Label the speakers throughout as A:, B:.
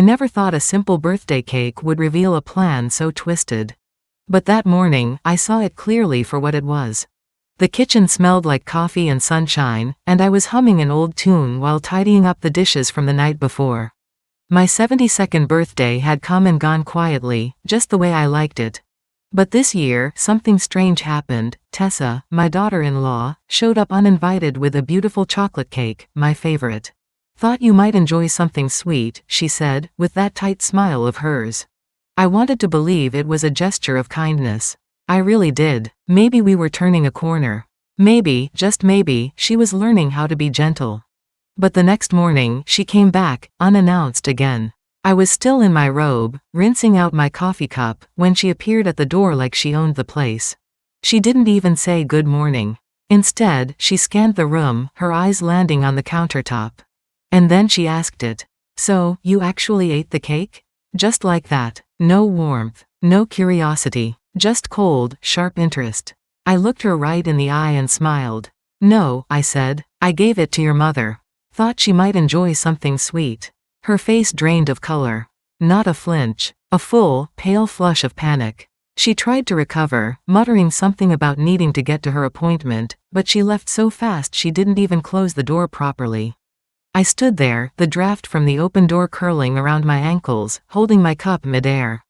A: never thought a simple birthday cake would reveal a plan so twisted. But that morning, I saw it clearly for what it was. The kitchen smelled like coffee and sunshine, and I was humming an old tune while tidying up the dishes from the night before. My 72nd birthday had come and gone quietly, just the way I liked it. But this year, something strange happened. Tessa, my daughter-in-law, showed up uninvited with a beautiful chocolate cake, my favorite. "Thought you might enjoy something sweet," she said, with that tight smile of hers. I wanted to believe it was a gesture of kindness. I really did. Maybe we were turning a corner. Maybe, just maybe, she was learning how to be gentle. But the next morning, she came back, unannounced again. I was still in my robe, rinsing out my coffee cup, when she appeared at the door like she owned the place. She didn't even say good morning. Instead, she scanned the room, her eyes landing on the countertop. And then she asked it. "So, you actually ate the cake?" Just like that. No warmth. No curiosity. Just cold, sharp interest. I looked her right in the eye and smiled. "No," I said. "I gave it to your mother. Thought she might enjoy something sweet." Her face drained of color. Not a flinch. A full, pale flush of panic. She tried to recover, muttering something about needing to get to her appointment, but she left so fast she didn't even close the door properly. I stood there, the draft from the open door curling around my ankles, holding my cup midair.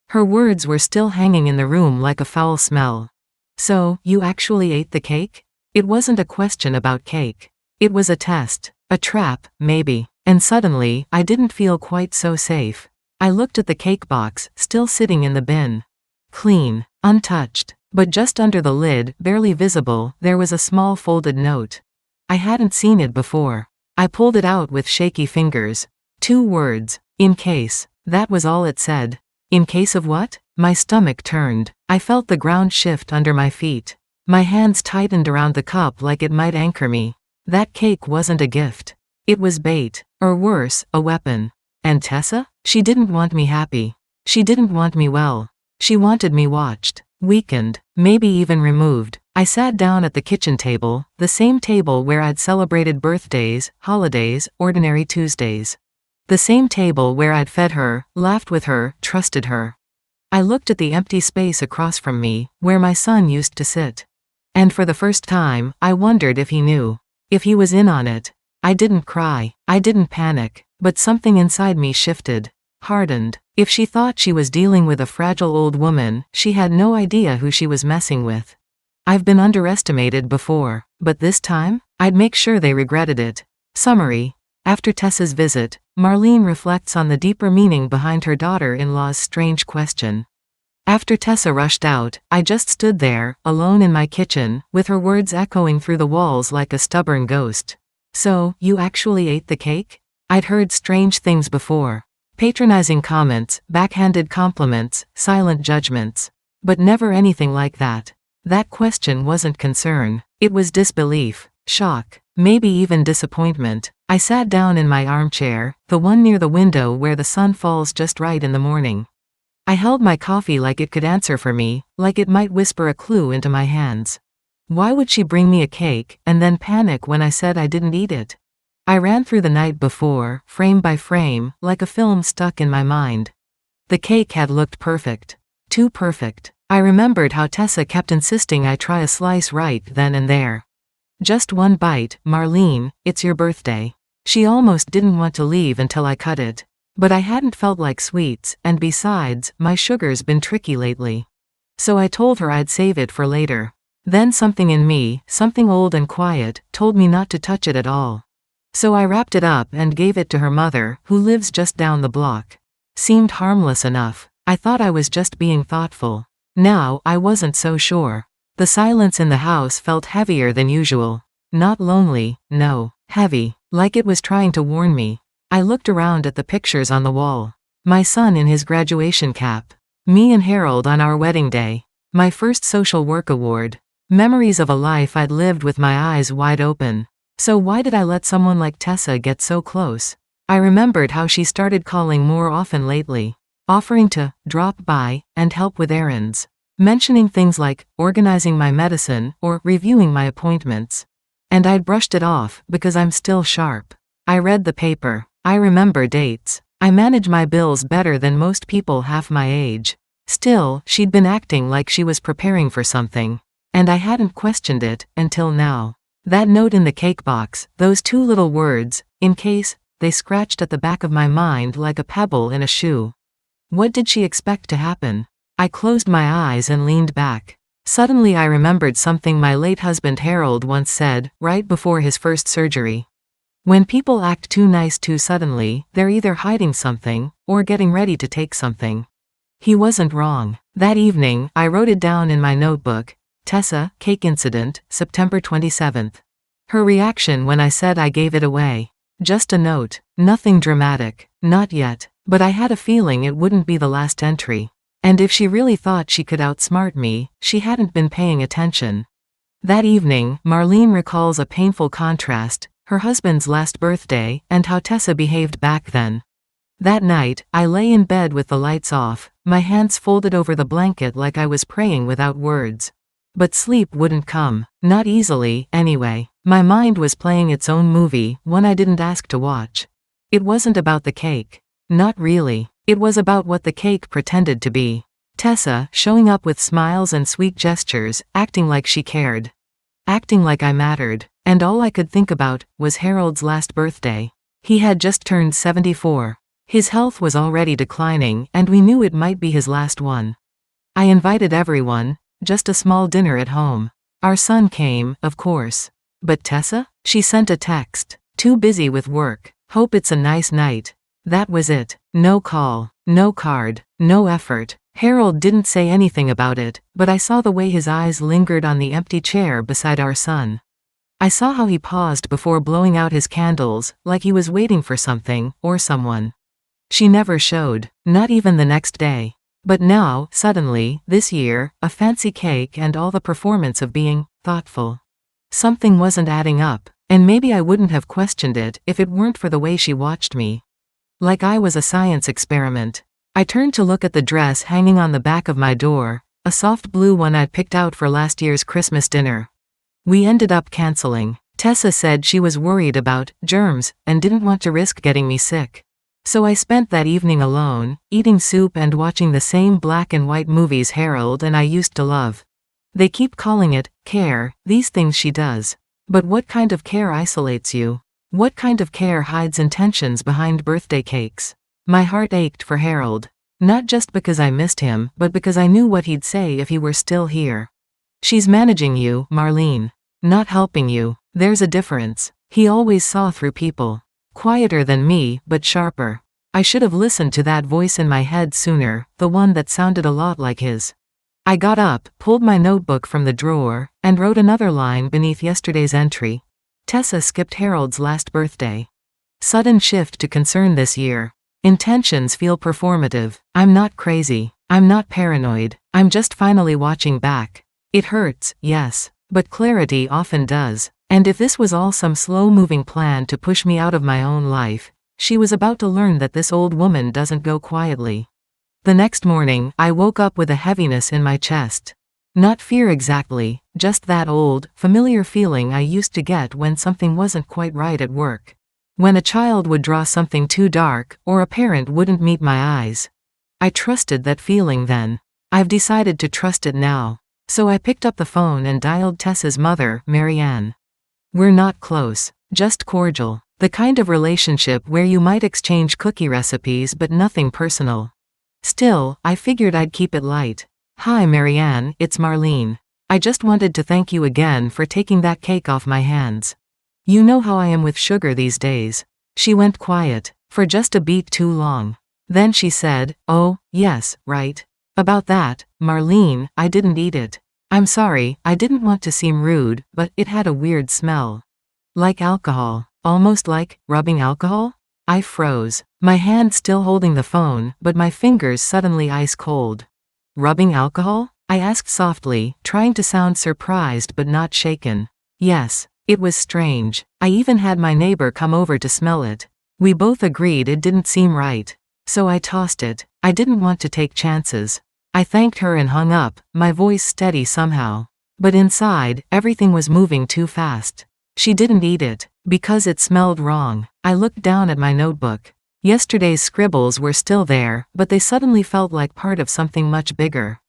A: Her words were still hanging in the room like a foul smell. "So, you actually ate the cake?" It wasn't a question about cake. It was a test. A trap, maybe. And suddenly, I didn't feel quite so safe. I looked at the cake box, still sitting in the bin. Clean. Untouched. But just under the lid, barely visible, there was a small folded note. I hadn't seen it before. I pulled it out with shaky fingers. 2 words. "In case." That was all it said. In case of what? My stomach turned. I felt the ground shift under my feet. My hands tightened around the cup like it might anchor me. That cake wasn't a gift. It was bait. Or worse, a weapon. And Tessa? She didn't want me happy. She didn't want me well. She wanted me watched, weakened, maybe even removed. I sat down at the kitchen table, the same table where I'd celebrated birthdays, holidays, ordinary Tuesdays. The same table where I'd fed her, laughed with her, trusted her. I looked at the empty space across from me, where my son used to sit. And for the first time, I wondered if he knew. If he was in on it. I didn't cry. I didn't panic. But something inside me shifted. Hardened. If she thought she was dealing with a fragile old woman, she had no idea who she was messing with. I've been underestimated before. But this time? I'd make sure they regretted it. Summary. After Tessa's visit, Marlene reflects on the deeper meaning behind her daughter-in-law's strange question. After Tessa rushed out, I just stood there, alone in my kitchen, with her words echoing through the walls like a stubborn ghost. "So, you actually ate the cake?" I'd heard strange things before. Patronizing comments, backhanded compliments, silent judgments. But never anything like that. That question wasn't concern. It was disbelief, shock, maybe even disappointment. I sat down in my armchair, the one near the window where the sun falls just right in the morning. I held my coffee like it could answer for me, like it might whisper a clue into my hands. Why would she bring me a cake, and then panic when I said I didn't eat it? I ran through the night before, frame by frame, like a film stuck in my mind. The cake had looked perfect. Too perfect. I remembered how Tessa kept insisting I try a slice right then and there. "Just one bite, Marlene, it's your birthday." She almost didn't want to leave until I cut it. But I hadn't felt like sweets, and besides, my sugar's been tricky lately. So I told her I'd save it for later. Then something in me, something old and quiet, told me not to touch it at all. So I wrapped it up and gave it to her mother, who lives just down the block. Seemed harmless enough. I thought I was just being thoughtful. Now, I wasn't so sure. The silence in the house felt heavier than usual. Not lonely, no, heavy, like it was trying to warn me. I looked around at the pictures on the wall. My son in his graduation cap. Me and Harold on our wedding day. My first social work award. Memories of a life I'd lived with my eyes wide open. So why did I let someone like Tessa get so close? I remembered how she started calling more often lately. Offering to drop by and help with errands. Mentioning things like organizing my medicine or reviewing my appointments. And I'd brushed it off because I'm still sharp. I read the paper. I remember dates. I manage my bills better than most people half my age. Still, she'd been acting like she was preparing for something. And I hadn't questioned it, until now. That note in the cake box, those two little words, in case, they scratched at the back of my mind like a pebble in a shoe. What did she expect to happen? I closed my eyes and leaned back. Suddenly I remembered something my late husband Harold once said, right before his first surgery. When people act too nice too suddenly, they're either hiding something, or getting ready to take something. He wasn't wrong. That evening, I wrote it down in my notebook. Tessa, cake incident, September 27th. Her reaction when I said I gave it away. Just a note. Nothing dramatic. Not yet. But I had a feeling it wouldn't be the last entry. And if she really thought she could outsmart me, she hadn't been paying attention. That evening, Marlene recalls a painful contrast, her husband's last birthday, and how Tessa behaved back then. That night, I lay in bed with the lights off, my hands folded over the blanket like I was praying without words. But sleep wouldn't come, not easily, anyway. My mind was playing its own movie, one I didn't ask to watch. It wasn't about the cake. Not really. It was about what the cake pretended to be. Tessa, showing up with smiles and sweet gestures, acting like she cared. Acting like I mattered. And all I could think about was Harold's last birthday. He had just turned 74. His health was already declining, and we knew it might be his last one. I invited everyone. Just a small dinner at home. Our son came, of course. But Tessa? She sent a text. Too busy with work. Hope it's a nice night. That was it. No call. No card. No effort. Harold didn't say anything about it, but I saw the way his eyes lingered on the empty chair beside our son. I saw how he paused before blowing out his candles, like he was waiting for something, or someone. She never showed. Not even the next day. But now, suddenly, this year, a fancy cake and all the performance of being thoughtful. Something wasn't adding up, and maybe I wouldn't have questioned it if it weren't for the way she watched me. Like I was a science experiment. I turned to look at the dress hanging on the back of my door, a soft blue one I'd picked out for last year's Christmas dinner. We ended up canceling. Tessa said she was worried about germs and didn't want to risk getting me sick. So I spent that evening alone, eating soup and watching the same black and white movies Harold and I used to love. They keep calling it care, these things she does. But what kind of care isolates you? What kind of care hides intentions behind birthday cakes? My heart ached for Harold. Not just because I missed him, but because I knew what he'd say if he were still here. She's managing you, Marlene. Not helping you. There's a difference. He always saw through people. Quieter than me, but sharper. I should have listened to that voice in my head sooner, the one that sounded a lot like his. I got up, pulled my notebook from the drawer, and wrote another line beneath yesterday's entry. Tessa skipped Harold's last birthday. Sudden shift to concern this year. Intentions feel performative. I'm not crazy. I'm not paranoid. I'm just finally watching back. It hurts, yes. But clarity often does. And if this was all some slow-moving plan to push me out of my own life, she was about to learn that this old woman doesn't go quietly. The next morning, I woke up with a heaviness in my chest. Not fear exactly, just that old, familiar feeling I used to get when something wasn't quite right at work. When a child would draw something too dark, or a parent wouldn't meet my eyes. I trusted that feeling then. I've decided to trust it now. So I picked up the phone and dialed Tessa's mother, Marianne. We're not close, just cordial. The kind of relationship where you might exchange cookie recipes but nothing personal. Still, I figured I'd keep it light. Hi Marianne, it's Marlene. I just wanted to thank you again for taking that cake off my hands. You know how I am with sugar these days. She went quiet, for just a beat too long. Then she said, oh, yes, right. About that, Marlene, I didn't eat it. I'm sorry, I didn't want to seem rude, but it had a weird smell. Like alcohol. Almost like rubbing alcohol? I froze. My hand still holding the phone, but my fingers suddenly ice cold. Rubbing alcohol? I asked softly, trying to sound surprised but not shaken. Yes. It was strange. I even had my neighbor come over to smell it. We both agreed it didn't seem right. So I tossed it. I didn't want to take chances. I thanked her and hung up, my voice steady somehow. But inside, everything was moving too fast. She didn't eat it, because it smelled wrong. I looked down at my notebook. Yesterday's scribbles were still there, but they suddenly felt like part of something much bigger.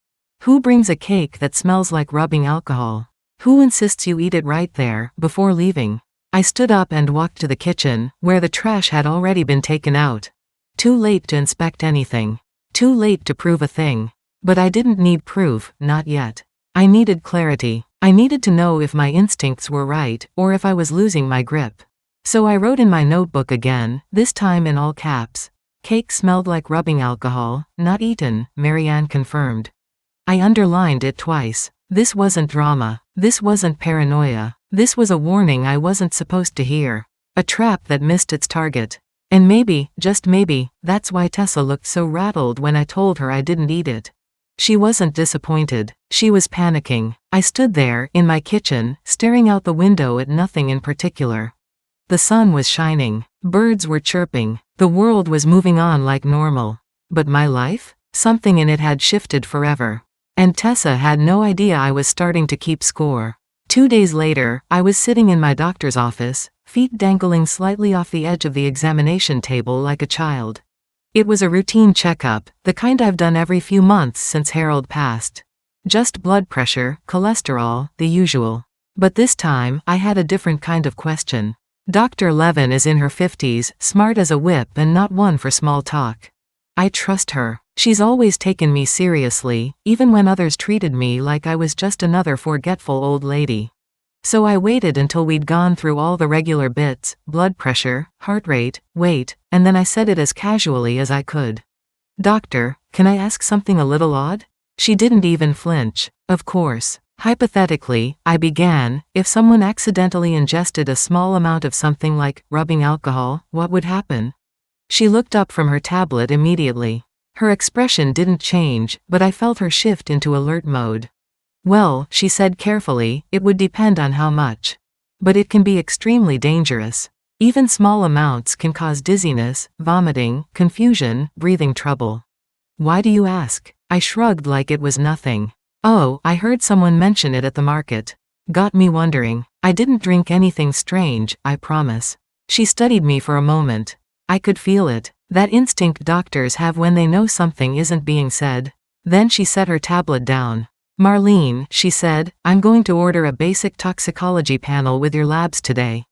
A: Who brings a cake that smells like rubbing alcohol? Who insists you eat it right there, before leaving? I stood up and walked to the kitchen, where the trash had already been taken out. Too late to inspect anything. Too late to prove a thing. But I didn't need proof, not yet. I needed clarity. I needed to know if my instincts were right, or if I was losing my grip. So I wrote in my notebook again, this time in all caps. Cake smelled like rubbing alcohol, not eaten, Marianne confirmed. I underlined it twice. This wasn't drama. This wasn't paranoia. This was a warning I wasn't supposed to hear. A trap that missed its target. And maybe, just maybe, that's why Tessa looked so rattled when I told her I didn't eat it. She wasn't disappointed. She was panicking. I stood there, in my kitchen, staring out the window at nothing in particular. The sun was shining. Birds were chirping. The world was moving on like normal. But my life? Something in it had shifted forever. And Tessa had no idea I was starting to keep score. 2 days later, I was sitting in my doctor's office, feet dangling slightly off the edge of the examination table like a child. It was a routine checkup, the kind I've done every few months since Harold passed. Just blood pressure, cholesterol, the usual. But this time, I had a different kind of question. Dr. Levin is in her 50s, smart as a whip and not one for small talk. I trust her. She's always taken me seriously, even when others treated me like I was just another forgetful old lady. So I waited until we'd gone through all the regular bits, blood pressure, heart rate, weight, and then I said it as casually as I could. Doctor, can I ask something a little odd? She didn't even flinch. Of course. Hypothetically, I began, if someone accidentally ingested a small amount of something like rubbing alcohol, what would happen? She looked up from her tablet immediately. Her expression didn't change, but I felt her shift into alert mode. Well, she said carefully, it would depend on how much. But it can be extremely dangerous. Even small amounts can cause dizziness, vomiting, confusion, breathing trouble. Why do you ask? I shrugged like it was nothing. Oh, I heard someone mention it at the market. Got me wondering. I didn't drink anything strange, I promise. She studied me for a moment. I could feel it. That instinct doctors have when they know something isn't being said. Then she set her tablet down. Marlene, she said, I'm going to order a basic toxicology panel with your labs today.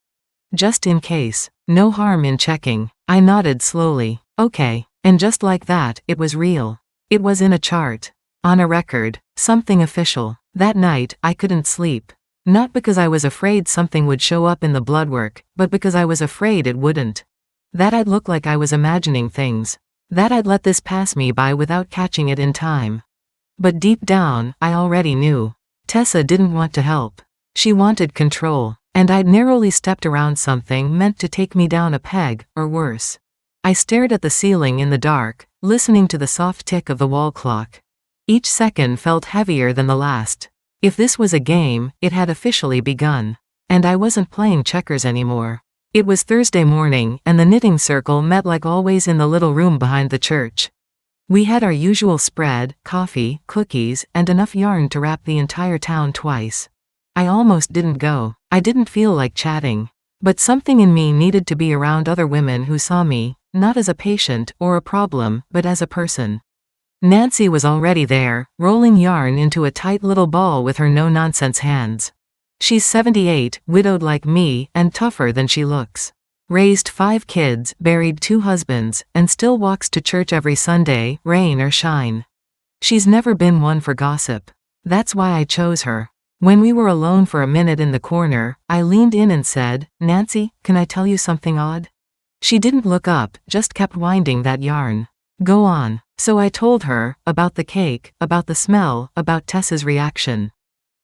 A: Just in case. No harm in checking. I nodded slowly. Okay. And just like that, it was real. It was in a chart. On a record. Something official. That night, I couldn't sleep. Not because I was afraid something would show up in the blood work, but because I was afraid it wouldn't. That I'd look like I was imagining things. That I'd let this pass me by without catching it in time. But deep down, I already knew. Tessa didn't want to help. She wanted control. And I'd narrowly stepped around something meant to take me down a peg, or worse. I stared at the ceiling in the dark, listening to the soft tick of the wall clock. Each second felt heavier than the last. If this was a game, it had officially begun. And I wasn't playing checkers anymore. It was Thursday morning, and the knitting circle met like always in the little room behind the church. We had our usual spread, coffee, cookies, and enough yarn to wrap the entire town twice. I almost didn't go. I didn't feel like chatting. But something in me needed to be around other women who saw me, not as a patient or a problem, but as a person. Nancy was already there, rolling yarn into a tight little ball with her no-nonsense hands. She's 78, widowed like me, and tougher than she looks. Raised 5 kids, buried 2 husbands, and still walks to church every Sunday, rain or shine. She's never been one for gossip. That's why I chose her. When we were alone for a minute in the corner, I leaned in and said, Nancy, can I tell you something odd? She didn't look up, just kept winding that yarn. Go on. So I told her, about the cake, about the smell, about Tessa's reaction.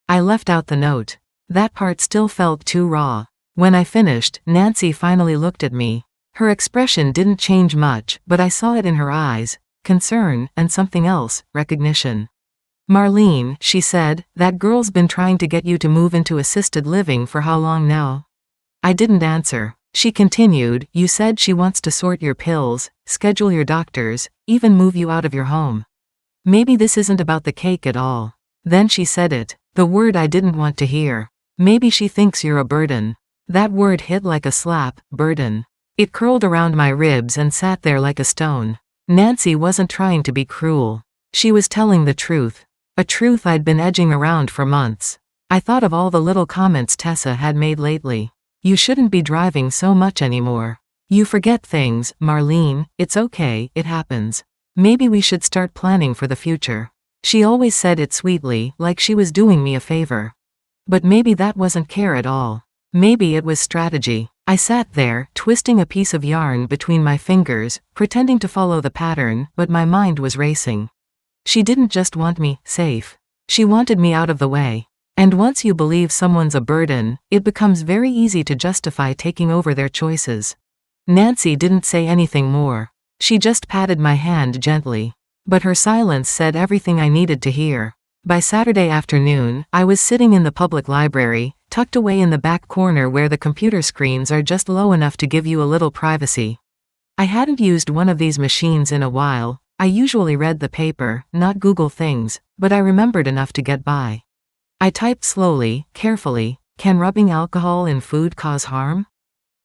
A: I left out the note. That part still felt too raw. When I finished, Nancy finally looked at me. Her expression didn't change much, but I saw it in her eyes. Concern, and something else, recognition. Marlene, she said, that girl's been trying to get you to move into assisted living for how long now? I didn't answer. She continued, you said she wants to sort your pills, schedule your doctors, even move you out of your home. Maybe this isn't about the cake at all. Then she said it, the word I didn't want to hear. Maybe she thinks you're a burden. That word hit like a slap, burden. It curled around my ribs and sat there like a stone. Nancy wasn't trying to be cruel. She was telling the truth. A truth I'd been edging around for months. I thought of all the little comments Tessa had made lately. You shouldn't be driving so much anymore. You forget things, Marlene, it's okay, it happens. Maybe we should start planning for the future. She always said it sweetly, like she was doing me a favor. But maybe that wasn't care at all. Maybe it was strategy. I sat there, twisting a piece of yarn between my fingers, pretending to follow the pattern, but my mind was racing. She didn't just want me safe. She wanted me out of the way. And once you believe someone's a burden, it becomes very easy to justify taking over their choices. Nancy didn't say anything more. She just patted my hand gently. But her silence said everything I needed to hear. By Saturday afternoon, I was sitting in the public library, tucked away in the back corner where the computer screens are just low enough to give you a little privacy. I hadn't used one of these machines in a while. I usually read the paper, not Google things, but I remembered enough to get by. I typed slowly, carefully, can rubbing alcohol in food cause harm?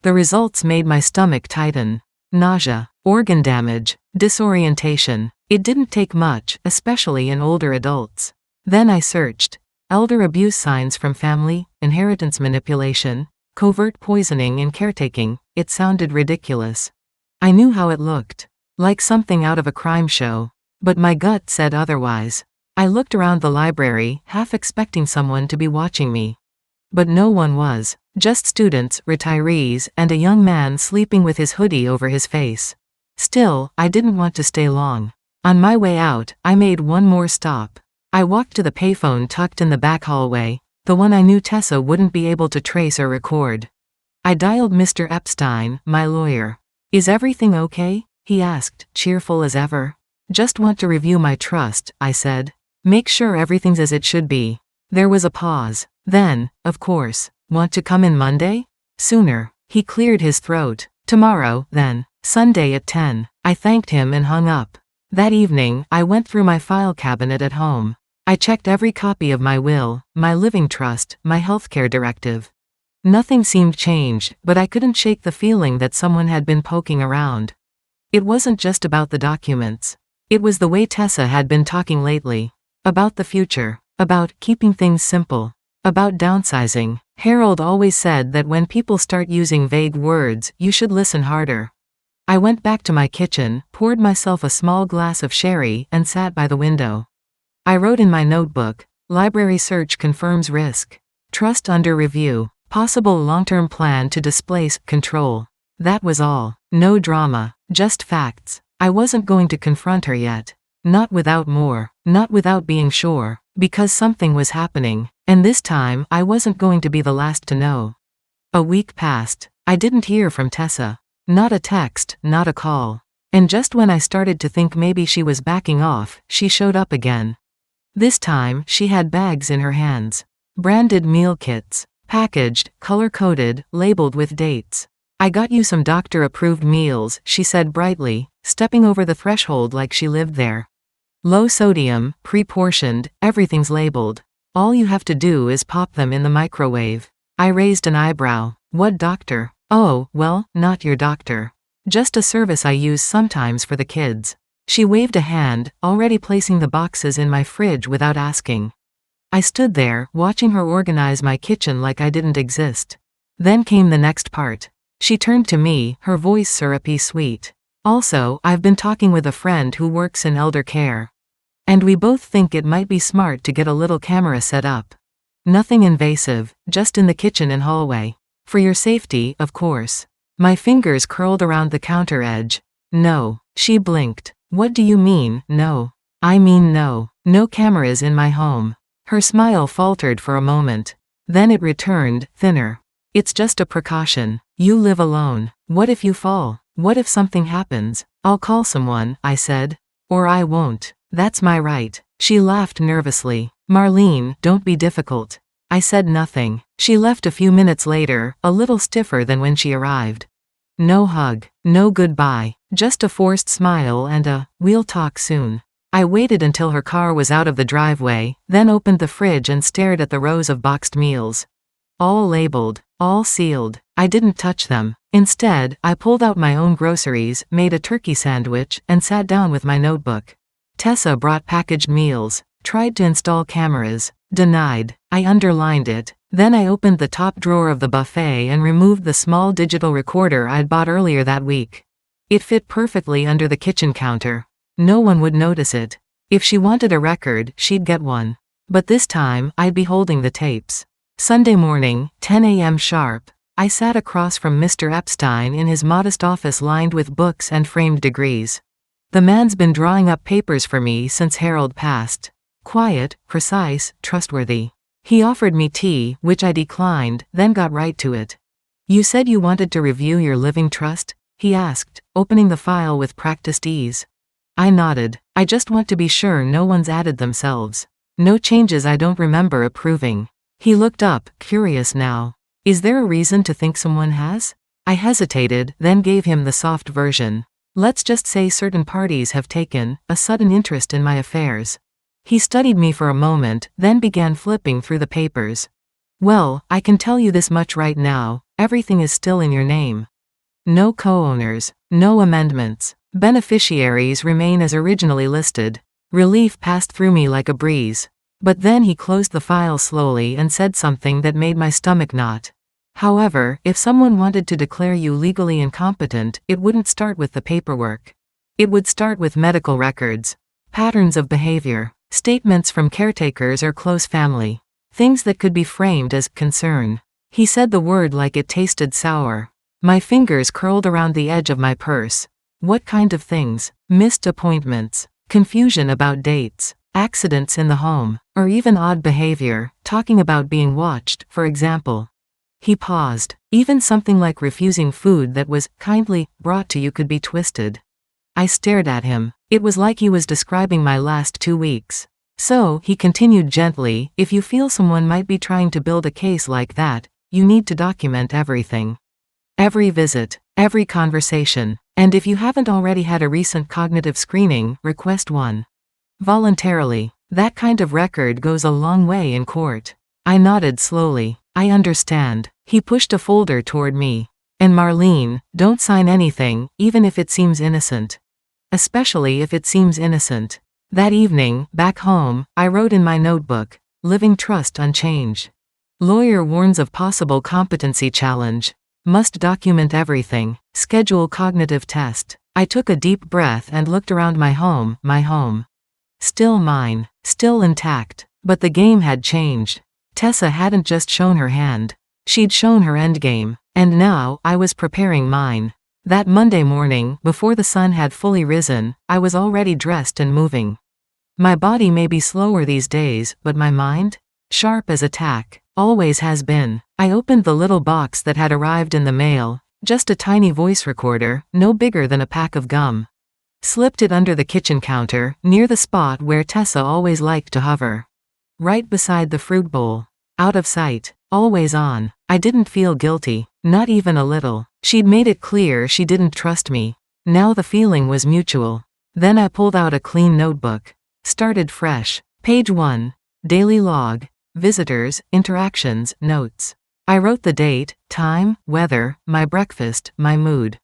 A: The results made my stomach tighten. Nausea, organ damage, disorientation. It didn't take much, especially in older adults. Then I searched. Elder abuse signs from family, inheritance manipulation, covert poisoning and caretaking. It sounded ridiculous. I knew how it looked. Like something out of a crime show. But my gut said otherwise. I looked around the library, half expecting someone to be watching me. But no one was. Just students, retirees, and a young man sleeping with his hoodie over his face. Still, I didn't want to stay long. On my way out, I made one more stop. I walked to the payphone tucked in the back hallway, the one I knew Tessa wouldn't be able to trace or record. I dialed Mr. Epstein, my lawyer. Is everything okay? He asked, cheerful as ever. Just want to review my trust, I said. Make sure everything's as it should be. There was a pause. Then, of course, want to come in Monday? Sooner. He cleared his throat. Tomorrow, then. Sunday at 10. I thanked him and hung up. That evening, I went through my file cabinet at home. I checked every copy of my will, my living trust, my healthcare directive. Nothing seemed changed, but I couldn't shake the feeling that someone had been poking around. It wasn't just about the documents. It was the way Tessa had been talking lately. About the future. About keeping things simple. About downsizing. Harold always said that when people start using vague words, you should listen harder. I went back to my kitchen, poured myself a small glass of sherry, and sat by the window. I wrote in my notebook, library search confirms risk. Trust under review. Possible long-term plan to displace control. That was all. No drama, just facts. I wasn't going to confront her yet. Not without more. Not without being sure. Because something was happening. And this time, I wasn't going to be the last to know. A week passed. I didn't hear from Tessa. Not a text, not a call. And just when I started to think maybe she was backing off, she showed up again. This time, she had bags in her hands. Branded meal kits. Packaged, color-coded, labeled with dates. I got you some doctor-approved meals, she said brightly, stepping over the threshold like she lived there. Low sodium, pre-portioned, everything's labeled. All you have to do is pop them in the microwave. I raised an eyebrow. What doctor? Oh, well, not your doctor. Just a service I use sometimes for the kids. She waved a hand, already placing the boxes in my fridge without asking. I stood there, watching her organize my kitchen like I didn't exist. Then came the next part. She turned to me, her voice syrupy sweet. Also, I've been talking with a friend who works in elder care. And we both think it might be smart to get a little camera set up. Nothing invasive, just in the kitchen and hallway. For your safety, of course. My fingers curled around the counter edge. No. She blinked. What do you mean, no? I mean no. No cameras in my home. Her smile faltered for a moment. Then it returned, thinner. It's just a precaution. You live alone. What if you fall? What if something happens? I'll call someone, I said. Or I won't. That's my right. She laughed nervously. Marlene, don't be difficult. I said nothing. She left a few minutes later, a little stiffer than when she arrived. No hug. No goodbye. Just a forced smile and a, we'll talk soon. I waited until her car was out of the driveway, then opened the fridge and stared at the rows of boxed meals. All labeled. All sealed. I didn't touch them. Instead, I pulled out my own groceries, made a turkey sandwich, and sat down with my notebook. Tessa brought packaged meals, tried to install cameras, denied. I underlined it. Then I opened the top drawer of the buffet and removed the small digital recorder I'd bought earlier that week. It fit perfectly under the kitchen counter. No one would notice it. If she wanted a record, she'd get one. But this time, I'd be holding the tapes. Sunday morning, 10 a.m. sharp. I sat across from Mr. Epstein in his modest office lined with books and framed degrees. The man's been drawing up papers for me since Harold passed. Quiet, precise, trustworthy. He offered me tea, which I declined, then got right to it. "You said you wanted to review your living trust?" he asked, opening the file with practiced ease. I nodded. "I just want to be sure no one's added themselves. No changes I don't remember approving." He looked up, curious now. "Is there a reason to think someone has?" I hesitated, then gave him the soft version. "Let's just say certain parties have taken a sudden interest in my affairs." He studied me for a moment, then began flipping through the papers. "Well, I can tell you this much right now, everything is still in your name. No co-owners, no amendments. Beneficiaries remain as originally listed." Relief passed through me like a breeze. But then he closed the file slowly and said something that made my stomach knot. "However, if someone wanted to declare you legally incompetent, it wouldn't start with the paperwork. It would start with medical records, patterns of behavior, statements from caretakers or close family, things that could be framed as concern." He said the word like it tasted sour. My fingers curled around the edge of my purse. What kind of things? Missed appointments, confusion about dates, accidents in the home, or even odd behavior, talking about being watched, for example. He paused. Even something like refusing food that was kindly brought to you could be twisted. I stared at him. It was like he was describing my last 2 weeks. "So," he continued gently, "if you feel someone might be trying to build a case like that, you need to document everything. Every visit, every conversation, and if you haven't already had a recent cognitive screening, request one. Voluntarily. That kind of record goes a long way in court." I nodded slowly. "I understand." He pushed a folder toward me. "And Marlene, don't sign anything, even if it seems innocent. Especially if it seems innocent." That evening, back home, I wrote in my notebook, "Living trust unchanged. Lawyer warns of possible competency challenge. Must document everything. Schedule cognitive test." I took a deep breath and looked around my home. Still mine, still intact, but the game had changed. Tessa hadn't just shown her hand. She'd shown her endgame, and now, I was preparing mine. That Monday morning, before the sun had fully risen, I was already dressed and moving. My body may be slower these days, but my mind? Sharp as a tack. Always has been. I opened the little box that had arrived in the mail, just a tiny voice recorder, no bigger than a pack of gum. Slipped it under the kitchen counter, near the spot where Tessa always liked to hover. Right beside the fruit bowl. Out of sight. Always on. I didn't feel guilty. Not even a little. She'd made it clear she didn't trust me. Now the feeling was mutual. Then I pulled out a clean notebook. Started fresh. Page 1. Daily log. Visitors, interactions, notes. I wrote the date, time, weather, my breakfast, my mood.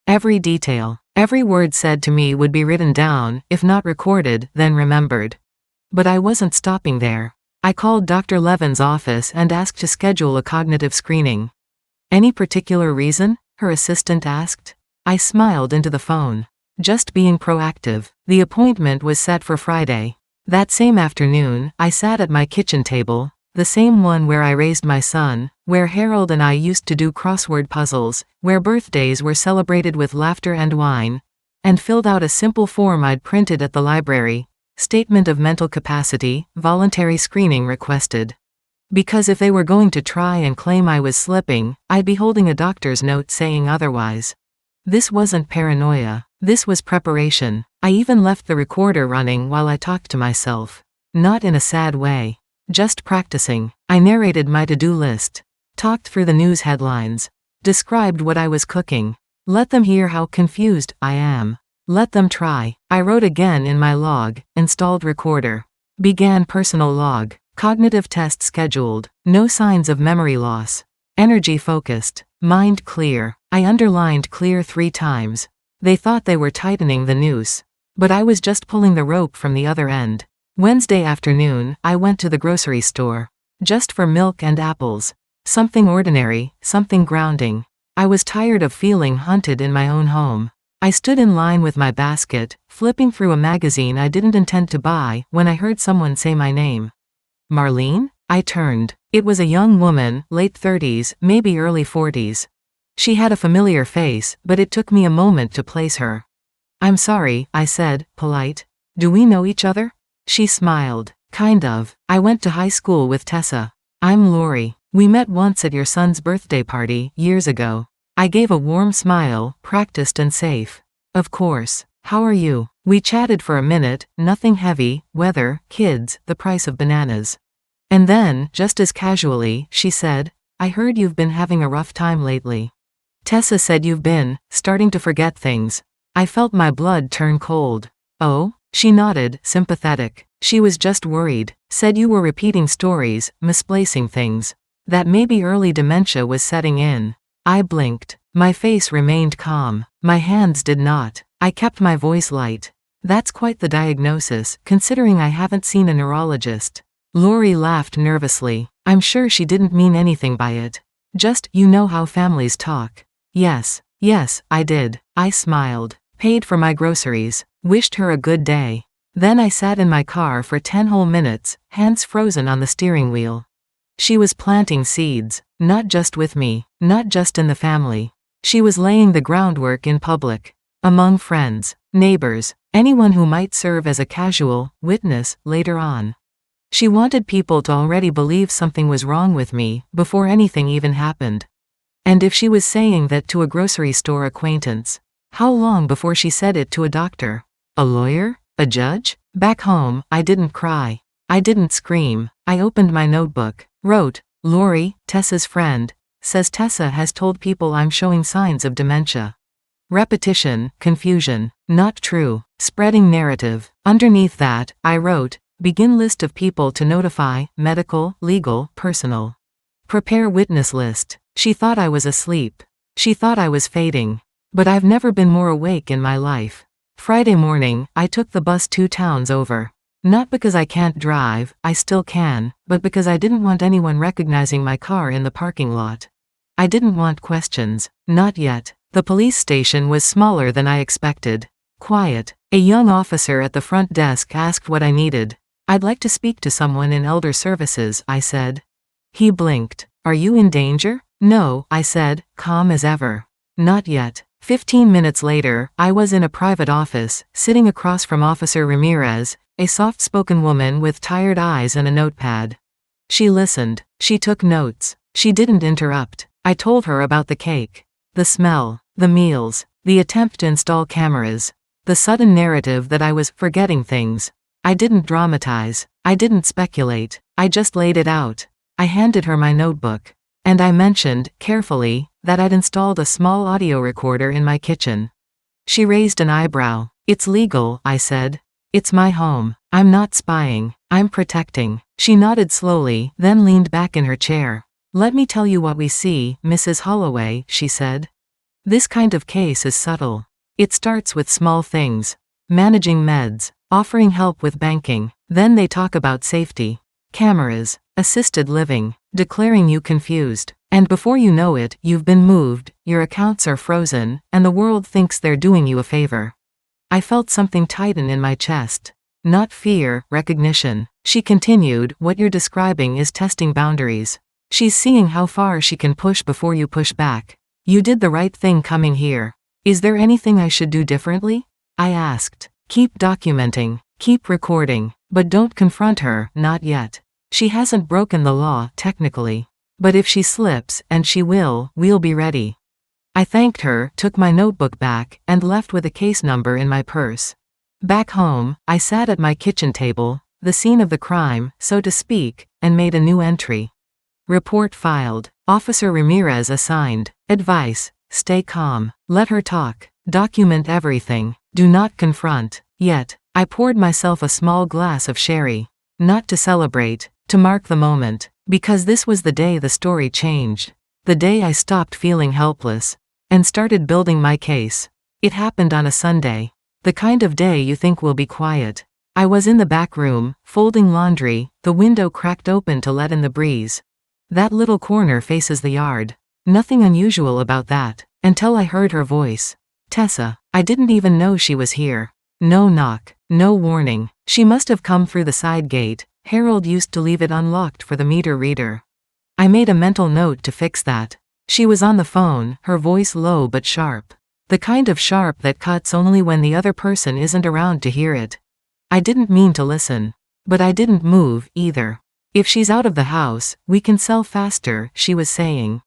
A: Every detail. Every word said to me would be written down, if not recorded, then remembered. But I wasn't stopping there. I called Dr. Levin's office and asked to schedule a cognitive screening. "Any particular reason?" her assistant asked. I smiled into the phone. Just being proactive. The appointment was set for Friday. That same afternoon, I sat at my kitchen table, the same one where I raised my son, where Harold and I used to do crossword puzzles, where birthdays were celebrated with laughter and wine, and filled out a simple form I'd printed at the library. Statement of mental capacity, voluntary screening requested. Because if they were going to try and claim I was slipping, I'd be holding a doctor's note saying otherwise. This wasn't paranoia. This was preparation. I even left the recorder running while I talked to myself. Not in a sad way. Just practicing. I narrated my to-do list. Talked through the news headlines. Described what I was cooking. Let them hear how confused I am. Let them try. I wrote again in my log. Installed recorder. Began personal log. Cognitive test scheduled. No signs of memory loss. Energy focused. Mind clear. I underlined clear 3 times. They thought they were tightening the noose. But I was just pulling the rope from the other end. Wednesday afternoon, I went to the grocery store. Just for milk and apples. Something ordinary, something grounding. I was tired of feeling hunted in my own home. I stood in line with my basket, flipping through a magazine I didn't intend to buy, when I heard someone say my name. Marlene? I turned. It was a young woman, late 30s, maybe early 40s. She had a familiar face, but it took me a moment to place her. I'm sorry, I said, polite. Do we know each other? She smiled. Kind of. I went to high school with Tessa. I'm Lori. We met once at your son's birthday party, years ago. I gave a warm smile, practiced and safe. Of course. How are you? We chatted for a minute, nothing heavy, weather, kids, the price of bananas. And then, just as casually, she said, I heard you've been having a rough time lately. Tessa said you've been starting to forget things. I felt my blood turn cold. Oh? She nodded, sympathetic. She was just worried. Said you were repeating stories, misplacing things. That maybe early dementia was setting in. I blinked. My face remained calm. My hands did not. I kept my voice light. That's quite the diagnosis, considering I haven't seen a neurologist. Lori laughed nervously. I'm sure she didn't mean anything by it. Just, you know how families talk. Yes, I did. I smiled. Paid for my groceries. Wished her a good day. Then I sat in my car for 10 whole minutes, hands frozen on the steering wheel. She was planting seeds. Not just with me. Not just in the family. She was laying the groundwork in public. Among friends, neighbors, anyone who might serve as a casual witness later on. She wanted people to already believe something was wrong with me before anything even happened. And if she was saying that to a grocery store acquaintance, how long before she said it to a doctor? A lawyer? A judge? Back home, I didn't cry. I didn't scream. I opened my notebook, wrote, Lori, Tessa's friend, says Tessa has told people I'm showing signs of dementia. Repetition, confusion, not true, spreading narrative. Underneath that, I wrote, begin list of people to notify, medical, legal, personal. Prepare witness list. She thought I was asleep. She thought I was fading. But I've never been more awake in my life. Friday morning, I took the bus 2 towns over. Not because I can't drive, I still can, but because I didn't want anyone recognizing my car in the parking lot. I didn't want questions. Not yet. The police station was smaller than I expected. Quiet. A young officer at the front desk asked what I needed. I'd like to speak to someone in elder services, I said. He blinked. Are you in danger? No, I said, calm as ever. Not yet. 15 minutes later, I was in a private office, sitting across from Officer Ramirez, a soft-spoken woman with tired eyes and a notepad. She listened. She took notes. She didn't interrupt. I told her about the cake. The smell. The meals. The attempt to install cameras. The sudden narrative that I was forgetting things. I didn't dramatize. I didn't speculate. I just laid it out. I handed her my notebook. And I mentioned, carefully, that I'd installed a small audio recorder in my kitchen. She raised an eyebrow. It's legal, I said. It's my home. I'm not spying. I'm protecting. She nodded slowly, then leaned back in her chair. Let me tell you what we see, Mrs. Holloway, she said. This kind of case is subtle. It starts with small things. Managing meds, offering help with banking. Then they talk about safety. Cameras, assisted living, declaring you confused. And before you know it, you've been moved, your accounts are frozen, and the world thinks they're doing you a favor. I felt something tighten in my chest. Not fear, recognition. She continued, what you're describing is testing boundaries. She's seeing how far she can push before you push back. You did the right thing coming here. Is there anything I should do differently? I asked. Keep documenting. Keep recording. But don't confront her, not yet. She hasn't broken the law, technically. But if she slips, and she will, we'll be ready. I thanked her, took my notebook back, and left with a case number in my purse. Back home, I sat at my kitchen table, the scene of the crime, so to speak, and made a new entry. Report filed. Officer Ramirez assigned. Advice. Stay calm. Let her talk. Document everything. Do not confront. Yet, I poured myself a small glass of sherry. Not to celebrate, to mark the moment. Because this was the day the story changed. The day I stopped feeling helpless. and started building my case. It happened on a Sunday. The kind of day you think will be quiet. I was in the back room, folding laundry, the window cracked open to let in the breeze. That little corner faces the yard. Nothing unusual about that, until I heard her voice. Tessa. I didn't even know she was here. No knock, no warning. She must have come through the side gate. Harold used to leave it unlocked for the meter reader. I made a mental note to fix that. She was on the phone, her voice low but sharp. The kind of sharp that cuts only when the other person isn't around to hear it. I didn't mean to listen. But I didn't move, either. If she's out of the house, we can sell faster, she was saying.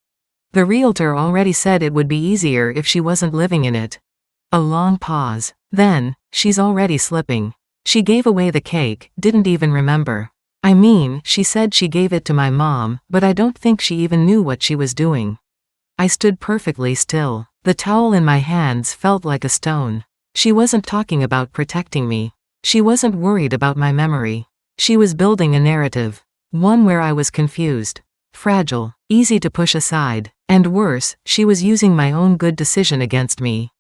A: The realtor already said it would be easier if she wasn't living in it. A long pause. Then, she's already slipping. She gave away the cake, didn't even remember. I mean, she said she gave it to my mom, but I don't think she even knew what she was doing. I stood perfectly still. The towel in my hands felt like a stone. She wasn't talking about protecting me. She wasn't worried about my memory. She was building a narrative. One where I was confused. Fragile. Easy to push aside. And worse, she was using my own good decision against me.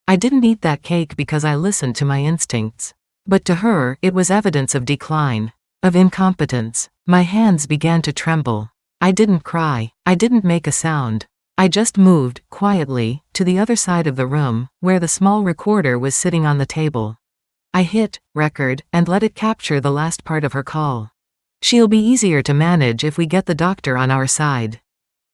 A: I didn't eat that cake because I listened to my instincts. But to her, it was evidence of decline. Of incompetence. My hands began to tremble. I didn't cry. I didn't make a sound. I just moved, quietly, to the other side of the room, where the small recorder was sitting on the table. I hit record and let it capture the last part of her call. She'll be easier to manage if we get the doctor on our side.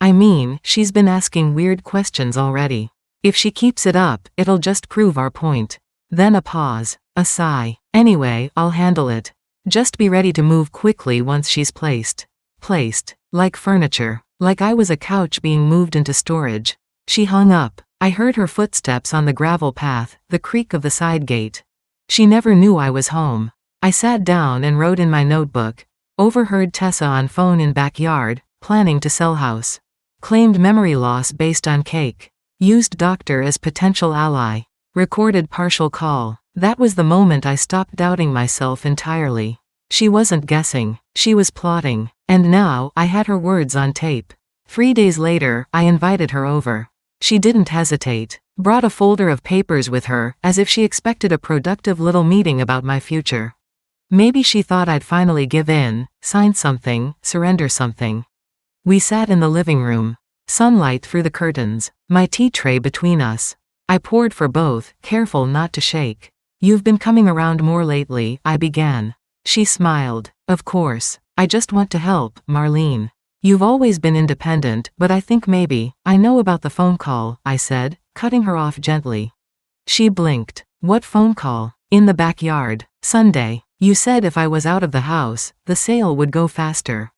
A: I mean, she's been asking weird questions already. If she keeps it up, it'll just prove our point. Then a pause, a sigh. Anyway, I'll handle it. Just be ready to move quickly once she's placed. Placed. Like furniture. Like I was a couch being moved into storage. She hung up. I heard her footsteps on the gravel path, the creak of the side gate. She never knew I was home. I sat down and wrote in my notebook. Overheard Tessa on phone in backyard, planning to sell house. Claimed memory loss based on cake. Used doctor as potential ally. Recorded partial call. That was the moment I stopped doubting myself entirely. She wasn't guessing. She was plotting. And now, I had her words on tape. 3 days later, I invited her over. She didn't hesitate. Brought a folder of papers with her, as if she expected a productive little meeting about my future. Maybe she thought I'd finally give in, sign something, surrender something. We sat in the living room. Sunlight through the curtains. My tea tray between us. I poured for both, careful not to shake. You've been coming around more lately, I began. She smiled. Of course. I just want to help, Marlene. You've always been independent, but I think maybe, I know about the phone call, I said, cutting her off gently. She blinked. What phone call? In the backyard. Sunday. You said if I was out of the house, the sale would go faster.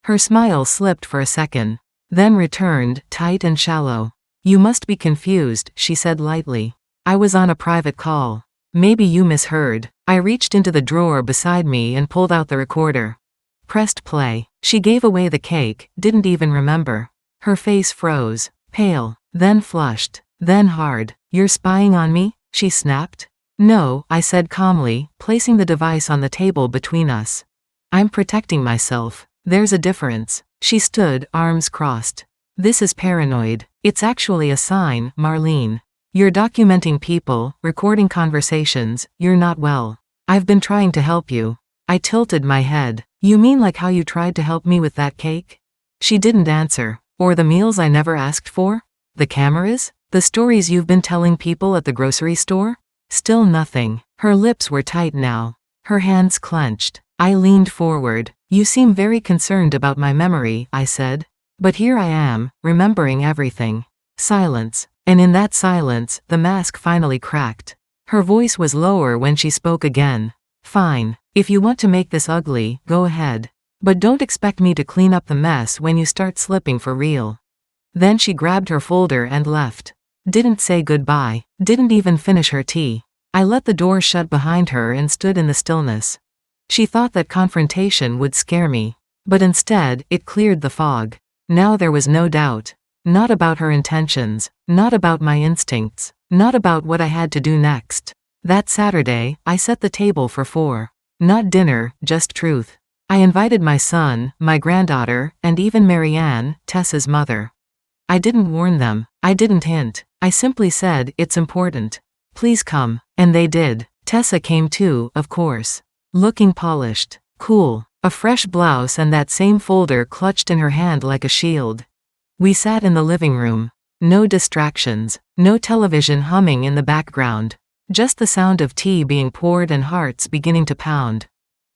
A: Her smile slipped for a second. Then returned, tight and shallow. You must be confused, she said lightly. I was on a private call. Maybe you misheard. I reached into the drawer beside me and pulled out the recorder. Pressed play. She gave away the cake, didn't even remember. Her face froze. Pale. Then flushed. Then hard. You're spying on me? She snapped. No, I said calmly, placing the device on the table between us. I'm protecting myself. There's a difference. She stood, arms crossed. This is paranoid. It's actually a sign, Marlene. You're documenting people, recording conversations, you're not well. I've been trying to help you. I tilted my head. You mean like how you tried to help me with that cake? She didn't answer. Or the meals I never asked for? The cameras? The stories you've been telling people at the grocery store? Still nothing. Her lips were tight now. Her hands clenched. I leaned forward. You seem very concerned about my memory, I said. But here I am, remembering everything. Silence. And in that silence, the mask finally cracked. Her voice was lower when she spoke again. Fine. If you want to make this ugly, go ahead. But don't expect me to clean up the mess when you start slipping for real. Then she grabbed her folder and left. Didn't say goodbye. Didn't even finish her tea. I let the door shut behind her and stood in the stillness. She thought that confrontation would scare me. But instead, it cleared the fog. Now there was no doubt. Not about her intentions. Not about my instincts. Not about what I had to do next. That Saturday, I set the table for 4. Not dinner, just truth. I invited my son, my granddaughter, and even Marianne, Tessa's mother. I didn't warn them. I didn't hint. I simply said, it's important. Please come. And they did. Tessa came too, of course. Looking polished. Cool. A fresh blouse and that same folder clutched in her hand like a shield. We sat in the living room. No distractions. No television humming in the background. Just the sound of tea being poured and hearts beginning to pound.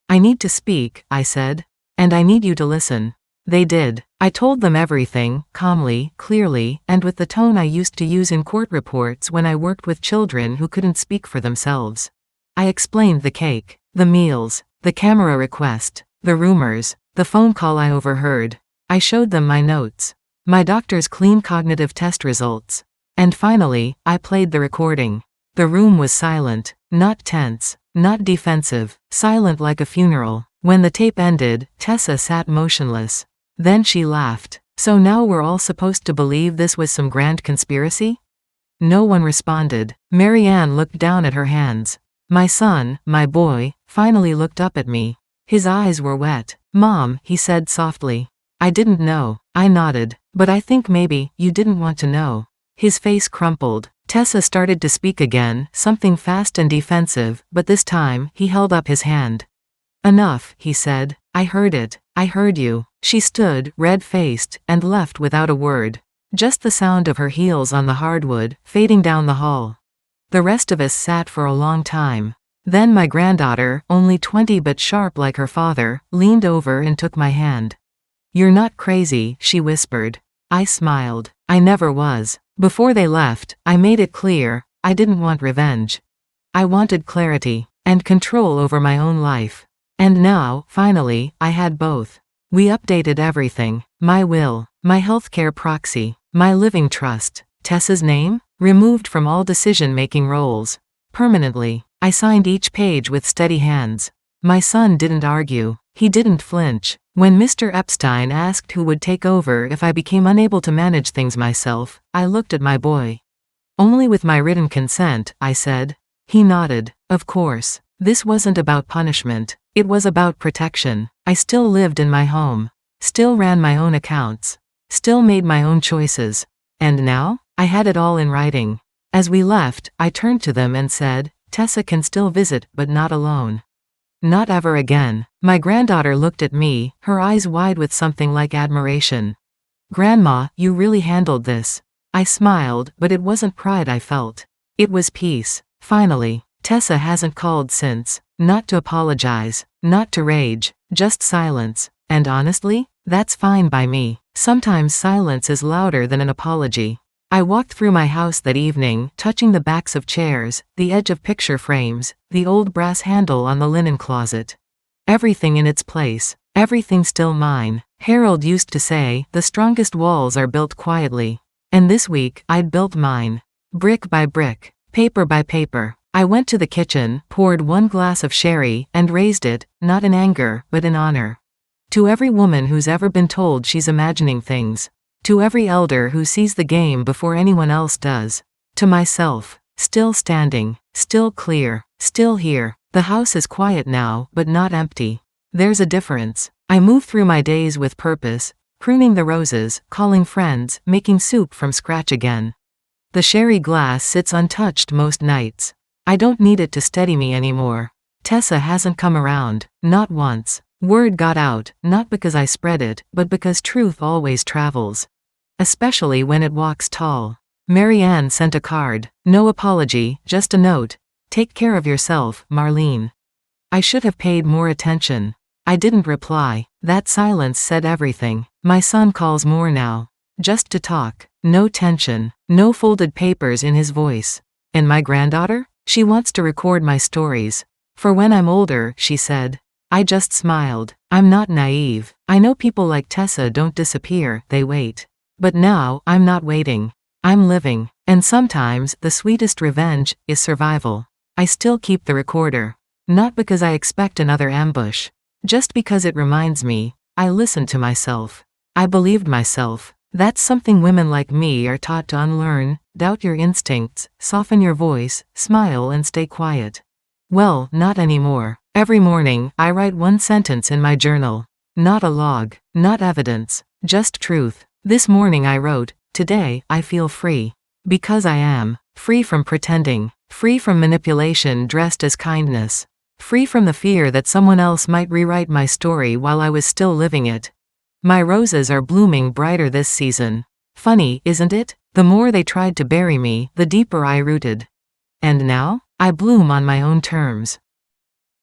A: I need to speak, I said. And I need you to listen. They did. I told them everything, calmly, clearly, and with the tone I used to use in court reports when I worked with children who couldn't speak for themselves. I explained the cake, the meals, the camera request, the rumors, the phone call I overheard. I showed them my notes, my doctor's clean cognitive test results. And finally, I played the recording. The room was silent, not tense, not defensive, silent like a funeral. When the tape ended, Tessa sat motionless. Then she laughed. So now we're all supposed to believe this was some grand conspiracy? No one responded. Marianne looked down at her hands. My son, my boy, finally looked up at me. His eyes were wet. Mom, he said softly. I didn't know. I nodded. But I think maybe you didn't want to know. His face crumpled. Tessa started to speak again, something fast and defensive, but this time, he held up his hand. Enough, he said. I heard it. I heard you. She stood, red-faced, and left without a word. Just the sound of her heels on the hardwood, fading down the hall. The rest of us sat for a long time. Then my granddaughter, only 20 but sharp like her father, leaned over and took my hand. You're not crazy, she whispered. I smiled. I never was. Before they left, I made it clear, I didn't want revenge. I wanted clarity, and control over my own life. And now, finally, I had both. We updated everything. My will, my healthcare proxy, my living trust. Tessa's name? Removed from all decision-making roles. Permanently. I signed each page with steady hands. My son didn't argue. He didn't flinch. When Mr. Epstein asked who would take over if I became unable to manage things myself, I looked at my boy. Only with my written consent, I said. He nodded. Of course. This wasn't about punishment. It was about protection. I still lived in my home. Still ran my own accounts. Still made my own choices. And now? I had it all in writing. As we left, I turned to them and said, Tessa can still visit, but not alone. Not ever again. My granddaughter looked at me, her eyes wide with something like admiration. Grandma, you really handled this. I smiled, but it wasn't pride I felt. It was peace. Finally. Tessa hasn't called since. Not to apologize. Not to rage. Just silence. And honestly, that's fine by me. Sometimes silence is louder than an apology. I walked through my house that evening, touching the backs of chairs, the edge of picture frames, the old brass handle on the linen closet. Everything in its place. Everything still mine. Harold used to say, the strongest walls are built quietly. And this week, I'd built mine. Brick by brick. Paper by paper. I went to the kitchen, poured 1 glass of sherry, and raised it, not in anger, but in honor. To every woman who's ever been told she's imagining things. To every elder who sees the game before anyone else does. To myself. Still standing. Still clear. Still here. The house is quiet now, but not empty. There's a difference. I move through my days with purpose, pruning the roses, calling friends, making soup from scratch again. The sherry glass sits untouched most nights. I don't need it to steady me anymore. Tessa hasn't come around. Not once. Word got out, not because I spread it, but because truth always travels. Especially when it walks tall. Marianne sent a card. No apology, just a note. Take care of yourself, Marlene. I should have paid more attention. I didn't reply. That silence said everything. My son calls more now. Just to talk. No tension. No folded papers in his voice. And my granddaughter? She wants to record my stories. For when I'm older, she said. I just smiled. I'm not naive. I know people like Tessa don't disappear, they wait. But now, I'm not waiting. I'm living. And sometimes, the sweetest revenge is survival. I still keep the recorder. Not because I expect another ambush. Just because it reminds me, I listened to myself. I believed myself. That's something women like me are taught to unlearn. Doubt your instincts, soften your voice, smile and stay quiet. Well, not anymore. Every morning, I write 1 sentence in my journal. Not a log. Not evidence. Just truth. This morning I wrote, today, I feel free. Because I am. Free from pretending. Free from manipulation dressed as kindness. Free from the fear that someone else might rewrite my story while I was still living it. My roses are blooming brighter this season. Funny, isn't it? The more they tried to bury me, the deeper I rooted. And now? I bloom on my own terms.